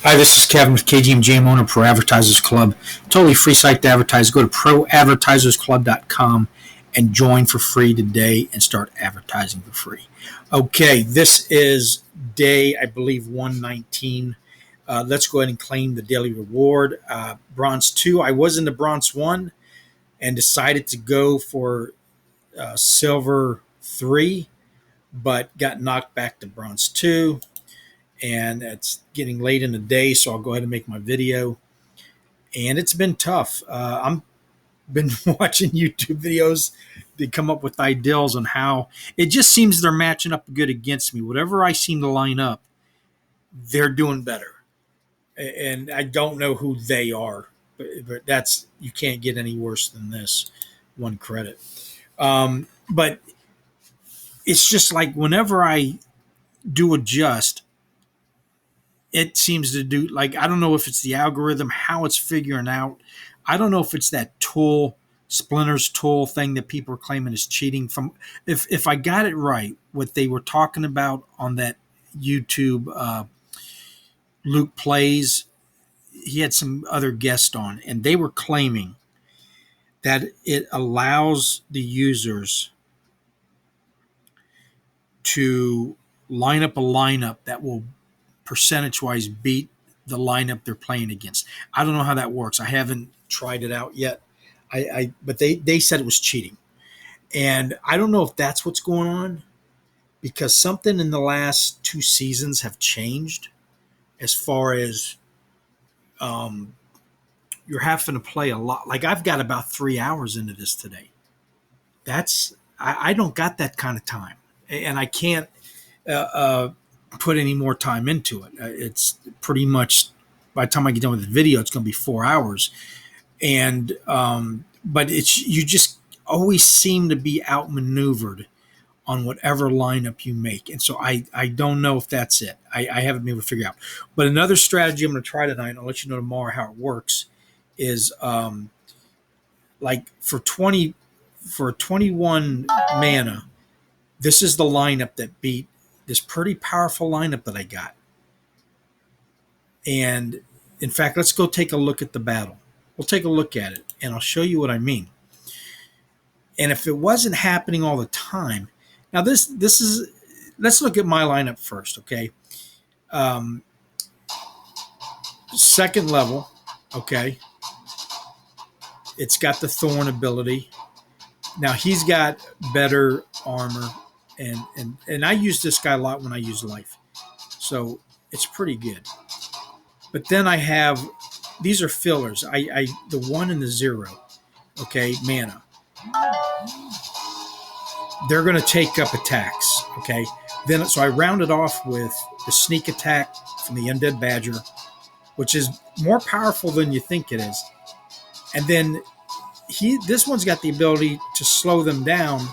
Hi, this is Kevin with KGMJ, owner of ProAdvertisersClub. Totally free site to advertise. Go to ProAdvertisersClub.com and join for free today and start advertising for free. Okay, this is day, I believe, 119. Let's go ahead and claim the daily reward. Bronze 2. I was in the Bronze 1 and decided to go for Silver 3, but got knocked back to Bronze 2. And it's getting late in the day, so I'll go ahead and make my video. And it's been tough. I'm been watching YouTube videos to come up with ideals on how it just seems they're matching up good against me. Whatever I seem to line up, they're doing better. And I don't know who they are, but that's, you can't get any worse than this. One credit. But it's just like whenever I do adjust, it seems to do, like, I don't know if it's the algorithm, how it's figuring out. I don't know if it's that tool, Splinter's tool thing that people are claiming is cheating from. If I got it right, what they were talking about on that YouTube, Luke Plays, he had some other guest on, and they were claiming that it allows the users to line up a lineup that will percentage-wise beat the lineup they're playing against. I don't know how that works. I haven't tried it out yet. But they said it was cheating. And I don't know if that's what's going on, because something in the last 2 seasons have changed as far as you're having to play a lot. Like, I've got about 3 hours into this today. I don't got that kind of time. And I can't put any more time into it. It's pretty much, by the time I get done with the video, it's going to be 4 hours. And but you just always seem to be outmaneuvered on whatever lineup you make. And so I don't know if that's it. I haven't been able to figure out. But another strategy I'm going to try tonight, and I'll let you know tomorrow how it works, is like for 21 mana, this is the lineup that beat this pretty powerful lineup that I got. And in fact, let's go take a look at the battle. We'll take a look at it, and I'll show you what I mean. And if it wasn't happening all the time, now this is, let's look at my lineup first, okay? Second level, okay? It's got the Thorn ability. Now he's got better armor, and I use this guy a lot when I use life, so it's pretty good. But then I have, these are fillers. The 1 and the 0, okay, mana. They're going to take up attacks, okay. Then so I round it off with the sneak attack from the Undead Badger, which is more powerful than you think it is. And then this one's got the ability to slow them down,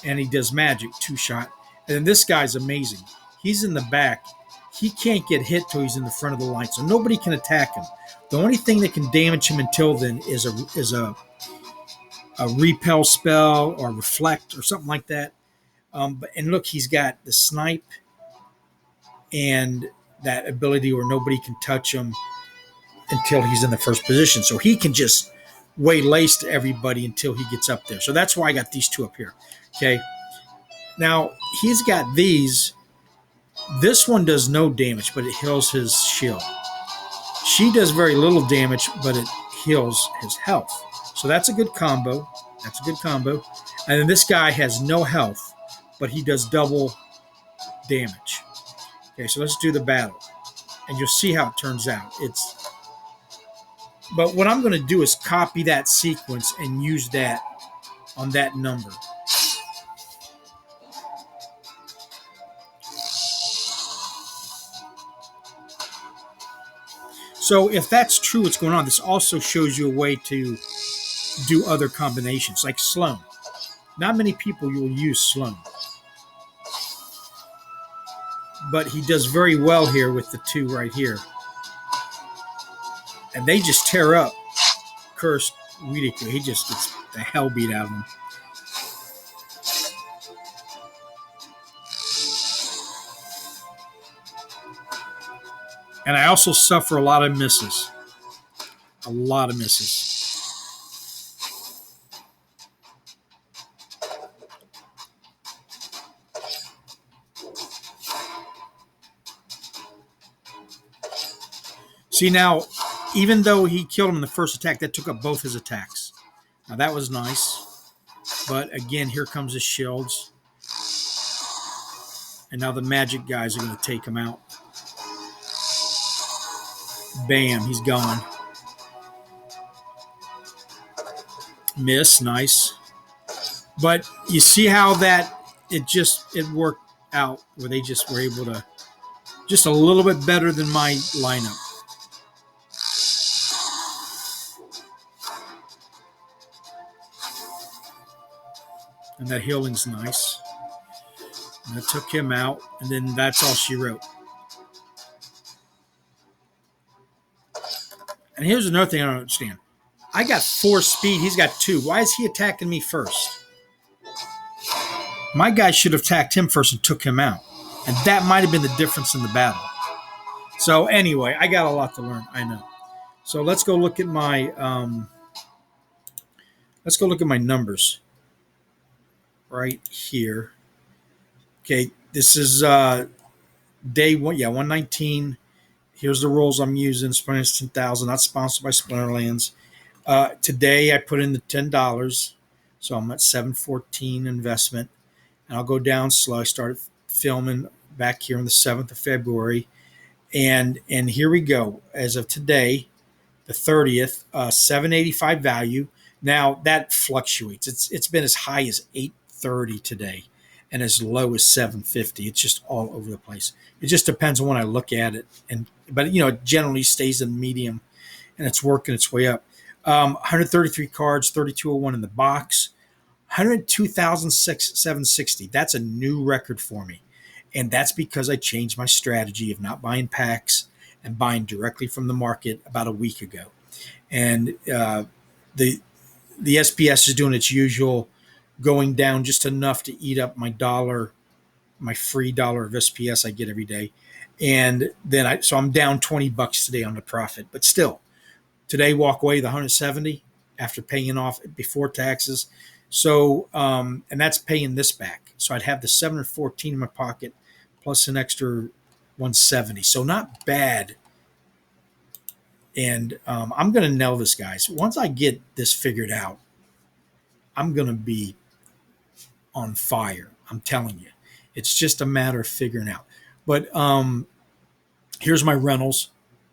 and he does magic, 2-shot. And then this guy's amazing. He's in the back. He can't get hit till he's in the front of the line, so nobody can attack him. The only thing that can damage him until then is a repel spell or reflect or something like that. And look, he's got the snipe and that ability where nobody can touch him until he's in the first position. So he can just waylay everybody until he gets up there. So that's why I got these two up here. Okay. Now he's got these. This one does no damage, but it heals his shield. She does very little damage, but it heals his health. So that's a good combo. That's a good combo. And then this guy has no health, but he does double damage. Okay, so let's do the battle. And you'll see how it turns out. But what I'm going to do is copy that sequence and use that on that number. So if that's true, what's going on, this also shows you a way to do other combinations, like Sloan. Not many people will use Sloan. But he does very well here with the 2 right here. And they just tear up Cursed Weedico. He just gets the hell beat out of him. And I also suffer a lot of misses. A lot of misses. See, now, even though he killed him in the first attack, that took up both his attacks. Now, that was nice. But again, here comes his shields. And now the magic guys are going to take him out. Bam, he's gone. Miss, nice. But you see how it worked out where they just were able to, just a little bit better than my lineup. And that healing's nice. And I took him out, and then that's all she wrote. And here's another thing I don't understand. I got 4 speed. He's got 2. Why is he attacking me first? My guy should have attacked him first and took him out. And that might have been the difference in the battle. So anyway, I got a lot to learn. I know. So let's go look at my numbers right here. Okay, this is day 1. Yeah, 119. Here's the rules I'm using. Splinterlands 10,000. Not sponsored by Splinterlands. Today I put in the $10, so I'm at 714 investment, and I'll go down slow. I started filming back here on the 7th of February, and here we go. As of today, the 30th, 785 value. Now that fluctuates. It's been as high as 830 today, and as low as 750. It's just all over the place. It just depends on when I look at it, but it generally stays in medium, and it's working its way up. 133 cards, 3201 in the box, 102,760. That's a new record for me. And that's because I changed my strategy of not buying packs and buying directly from the market about a week ago. And the SPS is doing its usual, going down just enough to eat up my free dollar of SPS I get every day. And then so I'm down $20 today on the profit, but still. Today, walk away the 170 after paying off before taxes. So, and that's paying this back. So I'd have the 714 in my pocket plus an extra 170. So not bad. And I'm going to nail this, guys. Once I get this figured out, I'm going to be on fire. I'm telling you. It's just a matter of figuring out. But here's my rentals.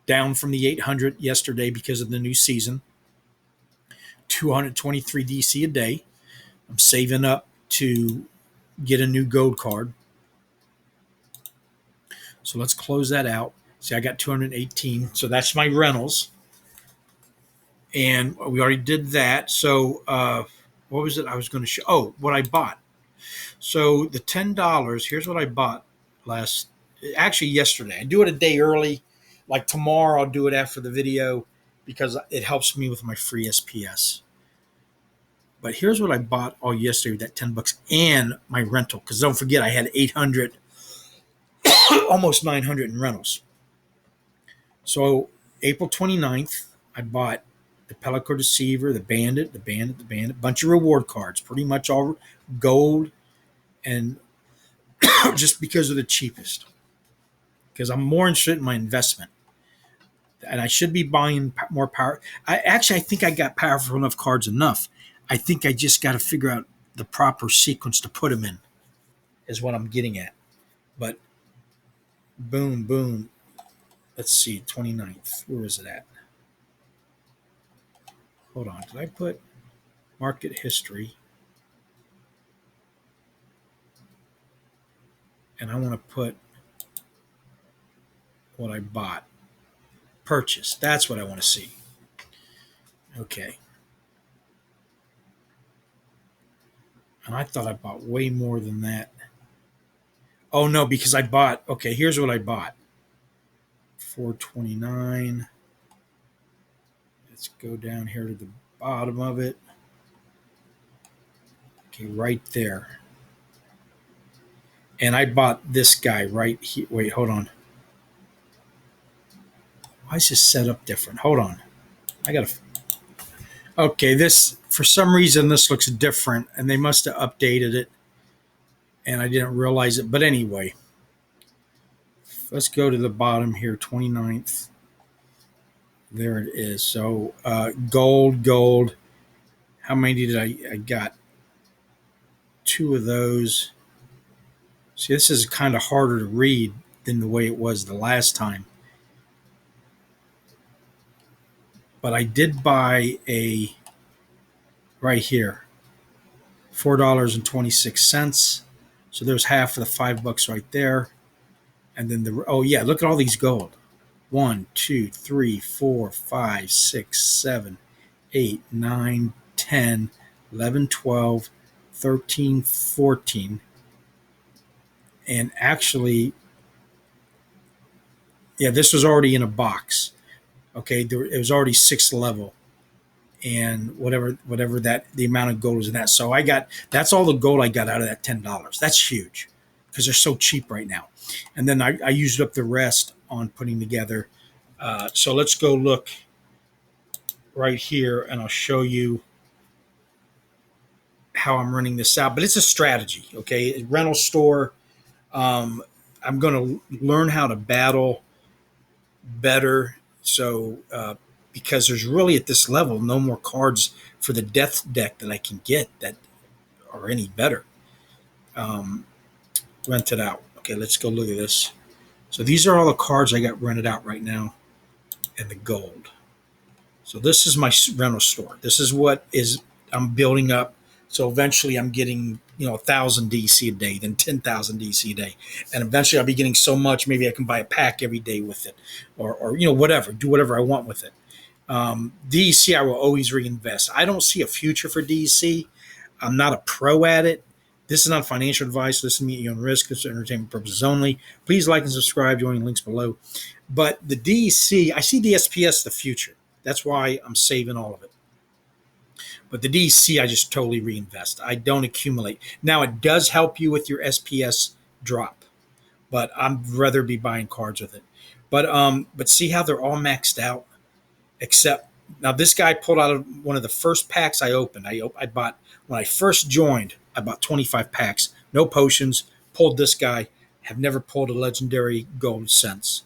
Down from the 800 yesterday because of the new season. 223 DC a day. I'm saving up to get a new gold card. So let's close that out. See, I got 218. So that's my rentals. And we already did that. So what was it I was going to show? Oh, what I bought. So the $10, here's what I bought yesterday. I do it a day early. Like tomorrow, I'll do it after the video because it helps me with my free SPS. But here's what I bought all yesterday with that $10 and my rental. Because don't forget, I had 800, almost 900 in rentals. So April 29th, I bought the Pellico Deceiver, the Bandit, bunch of reward cards, pretty much all gold, and just because of the cheapest. Because I'm more interested in my investment. And I should be buying more power. I think I got powerful enough cards enough. I think I just got to figure out the proper sequence to put them in, is what I'm getting at. But boom, boom. Let's see, 29th. Where is it at? Hold on. Did I put market history? And I want to put what I bought. Purchase. That's what I want to see. Okay. And I thought I bought way more than that. Oh, no, because I bought. Okay, here's what I bought. 429. Let's go down here to the bottom of it. Okay, right there. And I bought this guy right here. Wait, hold on. Why is this set up different? Hold on. I got to. Okay, this, for some reason, this looks different, and they must have updated it, and I didn't realize it. But anyway, let's go to the bottom here, 29th. There it is. So gold. How many did I got? Two of those. See, this is kind of harder to read than the way it was the last time. But I did buy a, right here, $4.26. So there's half of the $5 right there. And then oh yeah, look at all these gold. 1, 2, 3, 4, 5, 6, 7, 8, 9, 10, 11, 12, 13, 14. And actually, yeah, this was already in a box. Okay, it was already 6th level, and whatever that the amount of gold was in that. So that's all the gold I got out of that $10. That's huge because they're so cheap right now. And then I used up the rest on putting together. So let's go look right here, and I'll show you how I'm running this out. But it's a strategy, okay? A rental store. I'm going to learn how to battle better. So because there's really at this level no more cards for the death deck that I can get that are any better. Rented out. Okay, let's go look at this. So these are all the cards I got rented out right now, and the gold. So this is my rental store. This is what is I'm building up. So eventually I'm getting 1,000 DC a day, then 10,000 DC a day, and eventually I'll be getting so much maybe I can buy a pack every day with it, or whatever, do whatever I want with it. DC I will always reinvest. I don't see a future for DC. I'm not a pro at it. This is not financial advice. Listen to me at your own risk. It's for entertainment purposes only. Please like and subscribe. Join the links below. But the DC, I see the SPS the future. That's why I'm saving all of it. But the DC, I just totally reinvest. I don't accumulate. Now, it does help you with your SPS drop, but I'd rather be buying cards with it. But see how they're all maxed out? Except, now this guy pulled out of one of the first packs I opened. I bought, when I first joined, I bought 25 packs. No potions. Pulled this guy. Have never pulled a legendary gold since.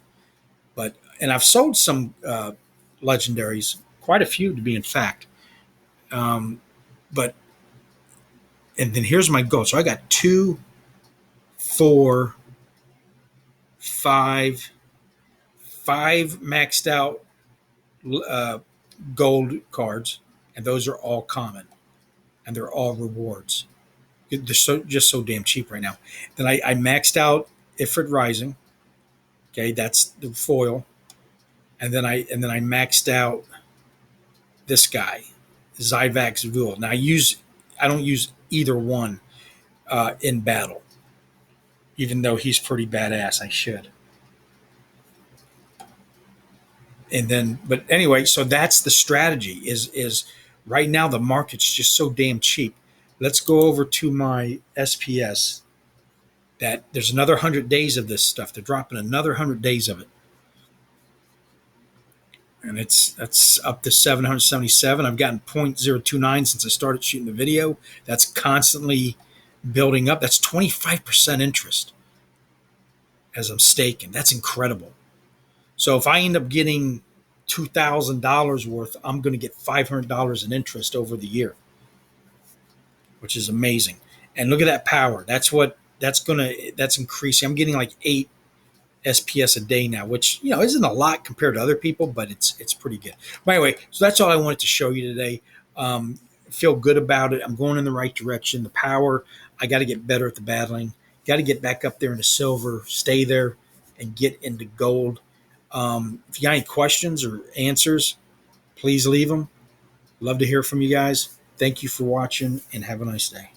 And I've sold some legendaries, quite a few to be in fact. And then here's my goal. So I got 2, 4, 5 maxed out gold cards, and those are all common, and they're all rewards. They're just so damn cheap right now. Then I maxed out Ifrit Rising. Okay, that's the foil, and then I maxed out this guy, Zyvax Vul. Now I don't use either one in battle, even though he's pretty badass. I should. And then, but anyway, so that's the strategy. Is right now the market's just so damn cheap. Let's go over to my SPS. That there's another 100 days of this stuff. They're dropping another 100 days of it, and that's up to 777. I've gotten 0.029 since I started shooting the video. That's constantly building up. That's 25% interest as I'm staking. That's incredible. So if I end up getting $2,000 worth, I'm going to get $500 in interest over the year, which is amazing. And look at that power. That's increasing. I'm getting like 8 SPS a day now, which isn't a lot compared to other people, but it's pretty good. But anyway, so that's all I wanted to show you today. Feel good about it. I'm going in the right direction. The power, I got to get better at the battling. Got to get back up there into silver, stay there, and get into gold. If you got any questions or answers, please leave them. Love to hear from you guys. Thank you for watching, and have a nice day.